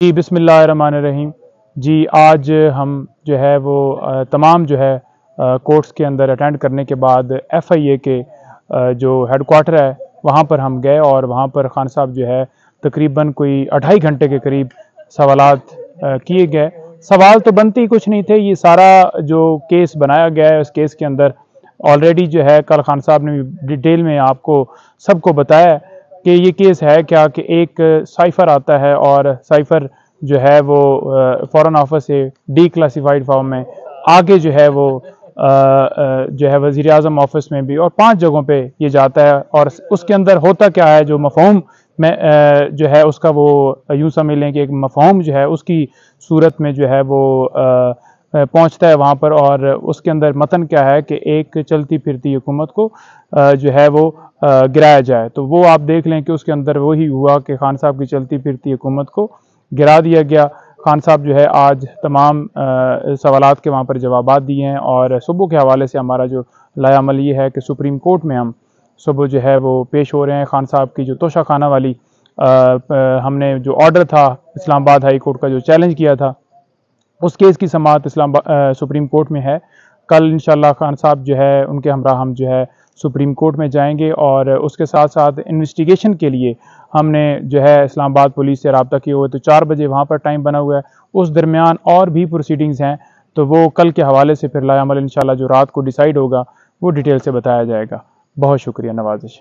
जी बिस्मिल्लाहिर्रहमानिर्रहीम। जी आज हम जो है वो तमाम जो है कोर्ट्स के अंदर अटेंड करने के बाद FIA के जो हेडक्वार्टर है वहाँ पर हम गए और वहाँ पर खान साहब जो है तकरीबन कोई 2.5 घंटे के करीब सवालात किए गए। सवाल तो बनते ही कुछ नहीं थे, ये सारा जो केस बनाया गया है उस केस के अंदर ऑलरेडी जो है कल खान साहब ने डिटेल में आपको सबको बताया कि ये केस है क्या कि एक साइफ़र आता है और साइफ़र जो है वो फॉरेन ऑफिस से डीक्लासिफाइड फॉर्म में आगे जो है वो जो है वजीराज़म ऑफिस में भी और 5 जगहों पे ये जाता है और उसके अंदर होता क्या है जो मफ़हूम में जो है उसका वो यूँ समझ लें कि एक मफ़हूम जो है उसकी सूरत में जो है वो पहुंचता है वहाँ पर। और उसके अंदर मतन क्या है कि एक चलती फिरती हुकूमत को जो है वो गिराया जाए। तो वो आप देख लें कि उसके अंदर वही हुआ कि खान साहब की चलती फिरती हुकूमत को गिरा दिया गया। खान साहब जो है आज तमाम सवालात के वहाँ पर जवाबात दिए हैं और सुबह के हवाले से हमारा जो लायामल ये है कि सुप्रीम कोर्ट में हम सुबह जो है वो पेश हो रहे हैं। खान साहब की जो तोशा खाना वाली हमने जो ऑर्डर था इस्लामाबाद हाई कोर्ट का जो चैलेंज किया था उस केस की समाअत सुप्रीम कोर्ट में है। कल इंशाल्लाह खान साहब जो है उनके हमरा हम जो है सुप्रीम कोर्ट में जाएंगे और उसके साथ साथ इन्वेस्टिगेशन के लिए हमने जो है इस्लामाबाद पुलिस से रब्ता किए हुए, तो 4 बजे वहाँ पर टाइम बना हुआ है। उस दरमियान और भी प्रोसीडिंग्स हैं तो वो कल के हवाले से फिर लायामल इंशाल्लाह जो रात को डिसाइड होगा वो डिटेल से बताया जाएगा। बहुत शुक्रिया, नवाजिश।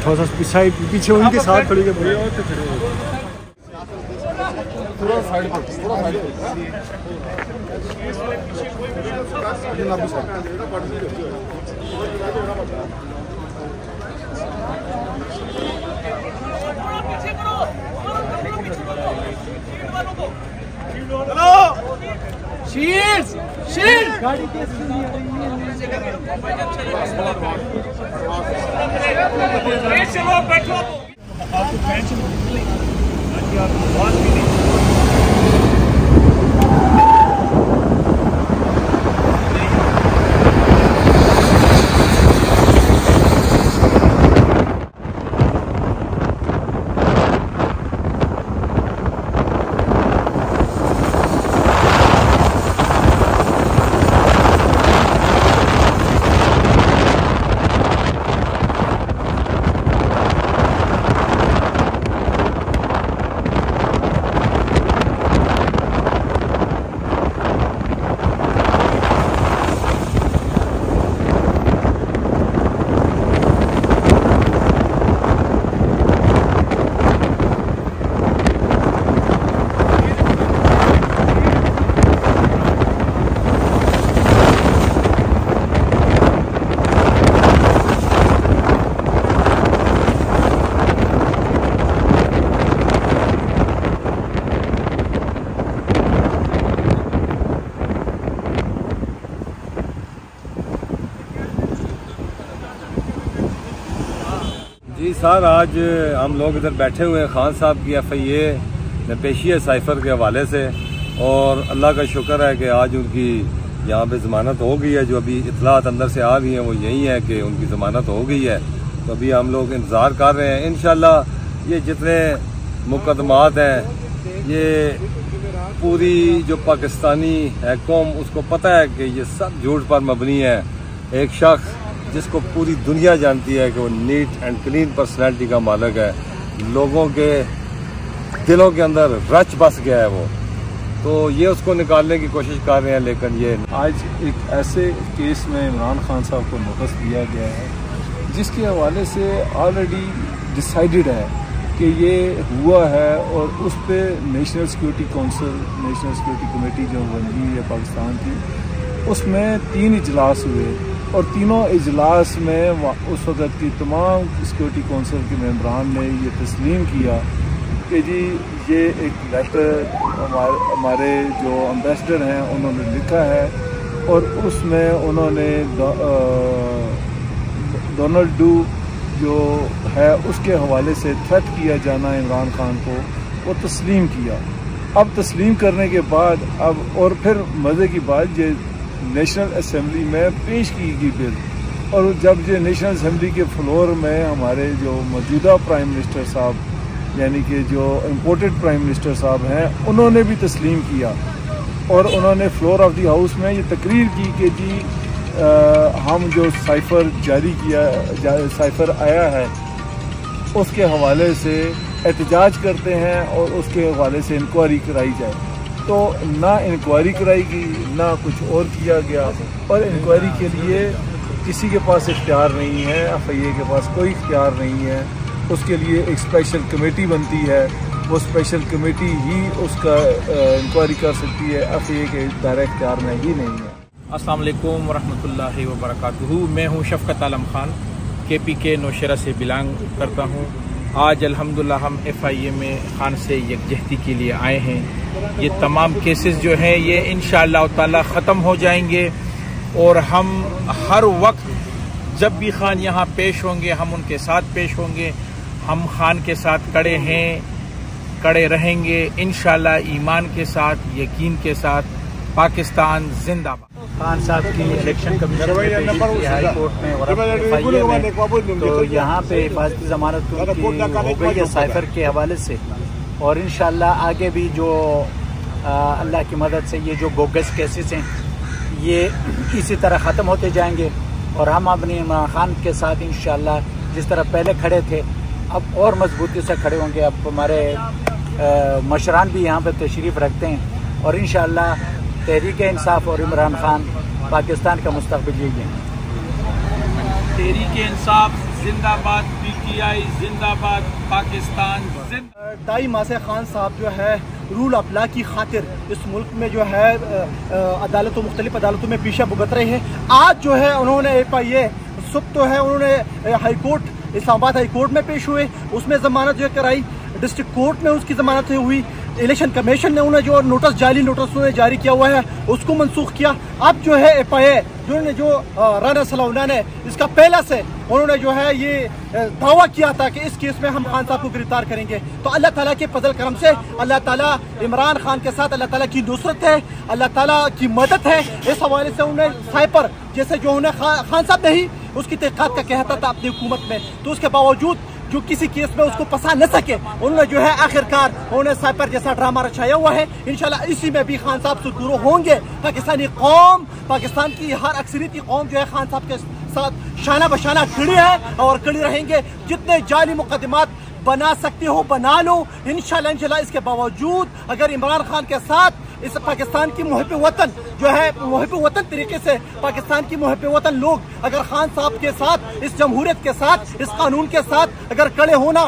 थोड़ा सा पीछे उनके साथ खड़ी थोड़ा साइड गाड़ी जी सर, आज हम लोग इधर बैठे हुए हैं खान साहब की FIA में पेशी है साइफर के हवाले से, और अल्लाह का शुक्र है कि आज उनकी यहाँ पे ज़मानत हो गई है। जो अभी इतलात अंदर से आ गई हैं वो यही है कि उनकी ज़मानत हो गई है तो अभी हम लोग इंतज़ार कर रहे हैं। इंशाल्लाह ये जितने मुकदमात हैं, ये पूरी जो पाकिस्तानी है कौम, उसको पता है कि ये सब झूठ पर मबनी है। एक शख्स जिसको पूरी दुनिया जानती है कि वो नीट एंड क्लीन पर्सनैलिटी का मालिक है, लोगों के दिलों के अंदर रच बस गया है वो, तो ये उसको निकालने की कोशिश कर रहे हैं। लेकिन ये आज एक ऐसे केस में इमरान खान साहब को नोटिस दिया गया है जिसके हवाले से ऑलरेडी डिसाइडेड है कि ये हुआ है, और उस पर national security council, national security committee जो बनी है पाकिस्तान की, उसमें 3 इजलास हुए, और तीनों इजलास में उस वक़्त की तमाम सिक्योरिटी काउंसिल के मेंबरान ने ये तस्लीम किया कि जी ये एक लेटर हमारे जो एम्बेसडर हैं उन्होंने लिखा है, और उसमें उन्होंने डोनाल्ड डू जो है उसके हवाले से थ्रेट किया जाना इमरान खान को, वो तस्लीम किया। अब तस्लीम करने के बाद अब और फिर मज़े की बात, ये नेशनल असम्बली में पेश की गई बिल, और जब ये नेशनल असम्बली के फ्लोर में हमारे जो मौजूदा प्राइम मिनिस्टर साहब, यानी कि जो इम्पोर्टेड प्राइम मिनिस्टर साहब हैं, उन्होंने भी तस्लीम किया, और उन्होंने फ्लोर ऑफ द हाउस में ये तकरीर की कि जी हम जो साइफ़र जारी किया, साइफ़र आया है, उसके हवाले से एहतजाज करते हैं और उसके हवाले से इंक्वायरी कराई जाए। तो ना इंक्वायरी कराई गई, ना कुछ और किया गया, और इंक्वायरी के लिए किसी के पास इख्तियार नहीं है, FIA के पास कोई इख्तियार नहीं है। उसके लिए एक स्पेशल कमेटी बनती है, वो स्पेशल कमेटी ही उसका इंक्वायरी कर सकती है, FIA के दायरे इख्तियार में ही नहीं है। अस्सलाम वालेकुम वरहमतुल्लाहि वबरकातुहू। मैं हूँ शफकत आलम खान, KPK नौशेरा से बिलोंग करता हूँ। आज अल्हम्दुलिल्लाह हम FIA में खान से यकजहती के लिए आए हैं। ये तमाम केसेस जो हैं ये इंशाअल्लाह ताला ख़त्म हो जाएंगे, और हम हर वक्त जब भी खान यहाँ पेश होंगे हम उनके साथ पेश होंगे। हम खान के साथ खड़े हैं, खड़े रहेंगे इंशाअल्लाह, ईमान के साथ, यकीन के साथ। पाकिस्तान जिंदाबाद। खान साहब की इलेक्शन कमीशन हाई कोर्ट में और FIA में, तो यहाँ पे हिफाजती ज़मानत हो गई है साइफर के हवाले से, और इंशाअल्लाह आगे भी जो अल्लाह की मदद से ये जो बोगस केसेस हैं ये इसी तरह ख़त्म होते जाएंगे, और हम अपने इमरान खान के साथ इंशाअल्लाह जिस तरह पहले खड़े थे अब और मजबूती से खड़े होंगे। अब हमारे मशरान भी यहाँ पे तशरीफ़ रखते हैं, और इंशाअल्लाह तहरीक इंसाफ और इमरान खान पाकिस्तान का मुस्तकबिल यही है। तहरीक इंसाफ जिंदाबाद, PTI जिंदाबाद, पाकिस्तान जिंदाबाद। 2.5 माह से खान साहब जो है रूल ऑफ लॉ की खातिर इस मुल्क में जो है मुख्तलिफ अदालतों में पीछे भुगत रहे हैं। आज जो है उन्होंने FIA सुबह तो है उन्होंने high court, Islamabad high court में पेश हुए, उसमें ज़मानत जो कराई, डिस्ट्रिक्ट कोर्ट में उसकी ज़मानत हुई, इलेक्शन कमीशन ने उन्हें जो नोटिस, जाली नोटिस उन्हें जारी किया हुआ है उसको मनसूख किया। अब जो है FIA जो राना सलाउल्लाह ने इसका पहला से उन्होंने जो है ये दावा किया था कि इस केस में हम खान साहब को गिरफ्तार करेंगे। तो अल्लाह ताला के फजल करम से अल्लाह ताला इमरान खान के साथ, अल्लाह ताला की नुसरत है, अल्लाह ताला की मदद है। इस हवाले से उन्हें साइपर जैसे जो उन्हें खान साहब नहीं उसकी तहकीकात का कहता था अपनी हुकूमत में, तो उसके बावजूद जो किसी केस में उसको फंसा न सके, उन्होंने जो है आखिरकार उन्हें साइपर जैसा ड्रामा रचाया हुआ है। इंशाल्लाह इसी में भी खान साहब सुरखरू होंगे। पाकिस्तानी कौम, पाकिस्तान की हर अक्सरियती कौम जो है खान साहब के साथ शाना बशाना खड़ी है और खड़ी रहेंगे। जितने जाली मुकदमात बना सकते हो बना लो, इंशाल्लाह। इसके बावजूद अगर इमरान खान के साथ इस पाकिस्तान की मुहिब वतन जो है, मुहिब वतन तरीके से पाकिस्तान की मुहिब वतन लोग अगर खान साहब के साथ, इस जमहूरियत के साथ, इस कानून के साथ अगर खड़े होना